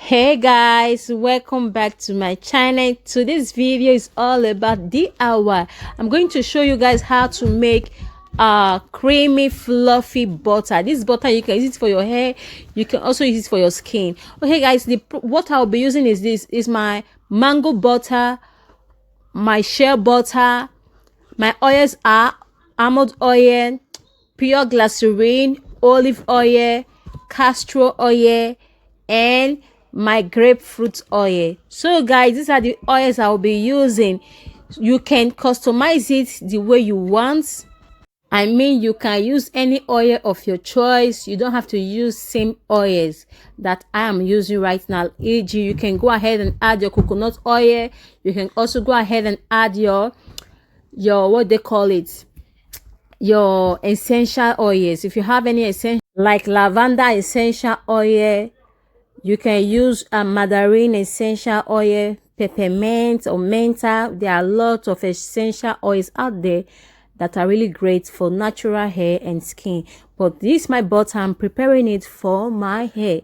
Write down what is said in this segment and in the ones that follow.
Hey guys, welcome back to my channel. Today's video is all about DIY. I'm going to show you guys how to make creamy fluffy butter. This butter, you can use it for your hair, you can also use it for your skin. Okay guys, what I'll be using is my mango butter, my shea butter. My oils are almond oil, pure glycerin, olive oil, castor oil, and my grapefruit oil. So guys, these are the oils I will be using. You can customize it the way you want. I mean, you can use any oil of your choice. You don't have to use same oils that I am using right now. E.g., you can go ahead and add your coconut oil. You can also go ahead and add your what they call it, your essential oils. If you have any essential, like lavender essential oil, you can use a mandarin essential oil, peppermint or menthol. There are a lot of essential oils out there that are really great for natural hair and skin. But this my butter, I'm preparing it for my hair.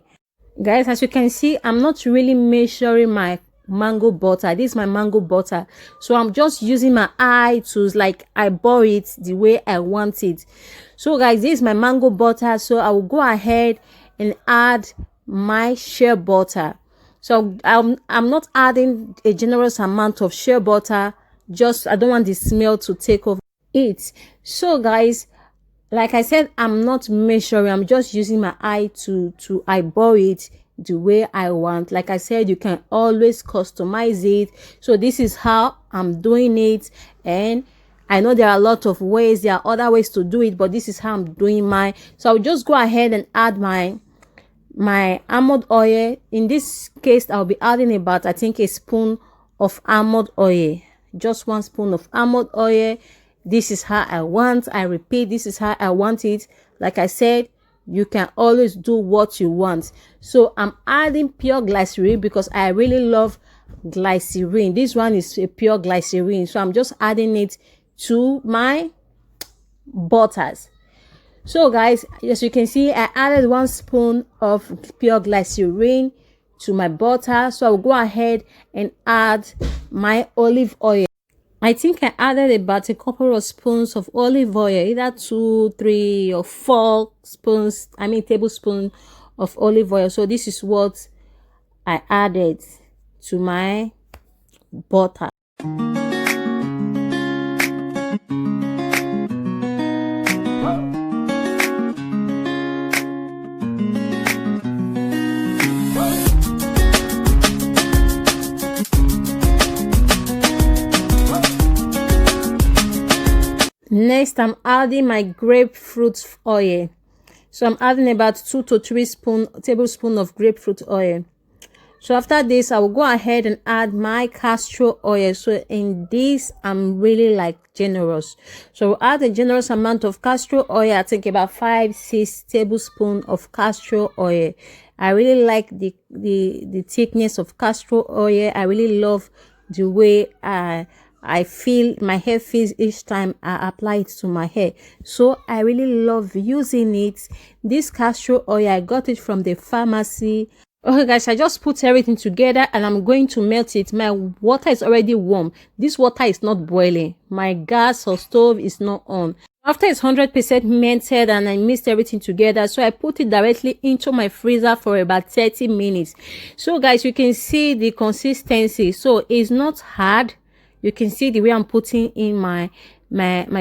Guys, as you can see, I'm not really measuring my mango butter. This is my mango butter, so I'm just using my eye to like eyeball it the way I want it. So guys, this is my mango butter, so I will go ahead and add my shea butter. So I'm not adding a generous amount of shea butter, just I don't want the smell to take over it. So guys, like I said, I'm not measuring, I'm just using my eye to eyeball it the way I want. Like I said, you can always customize it. So this is how I'm doing it, and I know there are a lot of ways, there are other ways to do it, but this is how I'm doing mine. So I'll just go ahead and add my almond oil. In this case, I'll be adding about, I think, a spoon of almond oil, just 1 spoon of almond oil. This is how I want. I repeat, this is how I want it. Like I said, you can always do what you want. So I'm adding pure glycerin because I really love glycerin. This one is a pure glycerin, so I'm just adding it to my butters. So guys, as you can see, I added 1 spoon of pure glycerin to my butter. So I'll go ahead and add my olive oil. I think I added about a couple of spoons of olive oil, either 2, 3, or 4 spoons, tablespoons of olive oil. So this is what I added to my butter. Next, I'm adding my grapefruit oil. So I'm adding about 2 to 3 tablespoons of grapefruit oil. So after this, I will go ahead and add my castor oil. So in this, I'm really like generous. So I'll add a generous amount of castor oil. I think about 5-6 tablespoons of castor oil. I really like the thickness of castor oil. I really love the way I feel my hair feels each time I apply it to my hair. So I really love using it. This castor oil, I got it from the pharmacy. Okay guys, I just put everything together and I'm going to melt it. My water is already warm. This water is not boiling. My gas or stove is not on. After it's 100% melted and I mixed everything together, so I put it directly into my freezer for about 30 minutes. So guys, you can see the consistency. So it's not hard. You can see the way I'm putting in my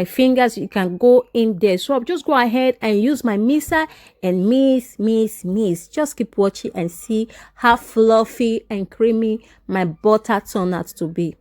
fingers. You can go in there. So I'll just go ahead and use my mixer and mix. Just keep watching and see how fluffy and creamy my butter turned out to be.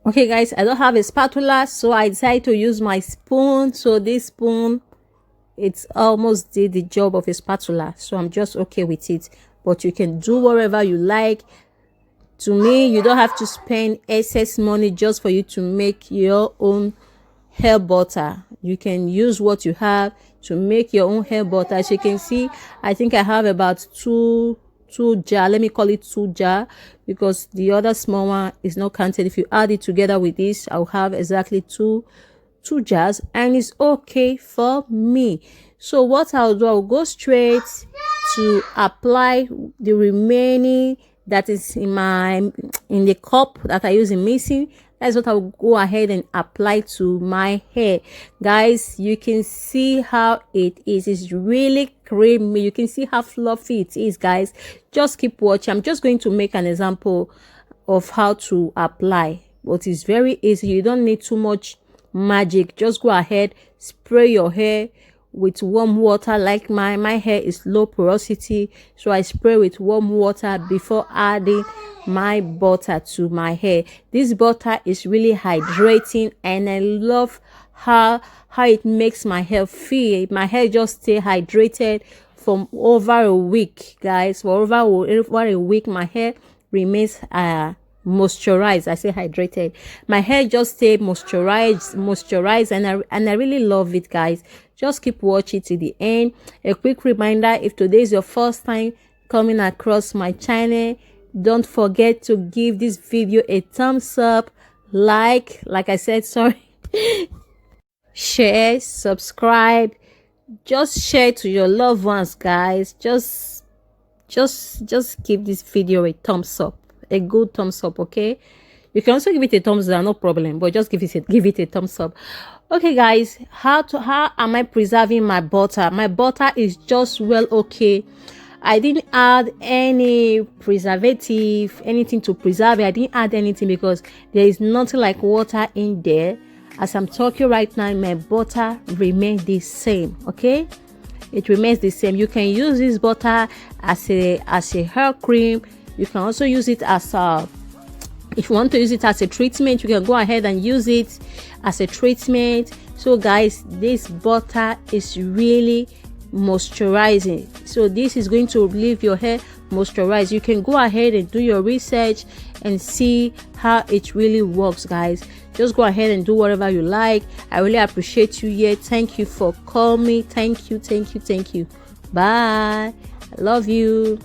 Okay guys, I don't have a spatula, so I decided to use my spoon. So this spoon, it's almost did the job of a spatula, so I'm just okay with it. But you can do whatever you like. To me, you don't have to spend excess money just for you to make your own hair butter. You can use what you have to make your own hair butter. As you can see, I think I have about two jar. Let me call it 2 jar, because the other small one is not counted. If you add it together with this, I'll have exactly two jars, and it's okay for me. So what I'll do, I'll go straight to apply the remaining that is in the cup that I use in mixing. That's what I'll go ahead and apply to my hair. Guys, you can see how it is. It's really creamy. You can see how fluffy it is, guys. Just keep watching. I'm just going to make an example of how to apply, but it's very easy. You don't need too much magic. Just go ahead, spray your hair with warm water. Like my hair is low porosity, so I spray with warm water before adding my butter to my hair. This butter is really hydrating, and I love how it makes my hair feel. My hair just stay hydrated for over a week, guys. For over a week, my hair remains moisturized. I say hydrated. My hair just stay moisturized, and I really love it, guys. Just keep watching to the end. A quick reminder, if today is your first time coming across my channel, don't forget to give this video a thumbs up, like I said, sorry, share, subscribe. Just share to your loved ones, guys. Just give this video a thumbs up, a good thumbs up. Okay, you can also give it a thumbs down, no problem, but just give it a thumbs up. Okay guys, how am I preserving my butter? My butter is just well okay. I didn't add any preservative, anything to preserve it. I didn't add anything because there is nothing like water in there. As I'm talking right now, my butter remains the same. Okay, it remains the same. You can use this butter as a hair cream. You can also use it as if you want to use it as a treatment, you can go ahead and use it as a treatment. So guys, this butter is really moisturizing, so this is going to leave your hair moisturized. You can go ahead and do your research and see how it really works, guys. Just go ahead and do whatever you like. I really appreciate you here. Thank you for calling me. Thank you. Bye. I love you.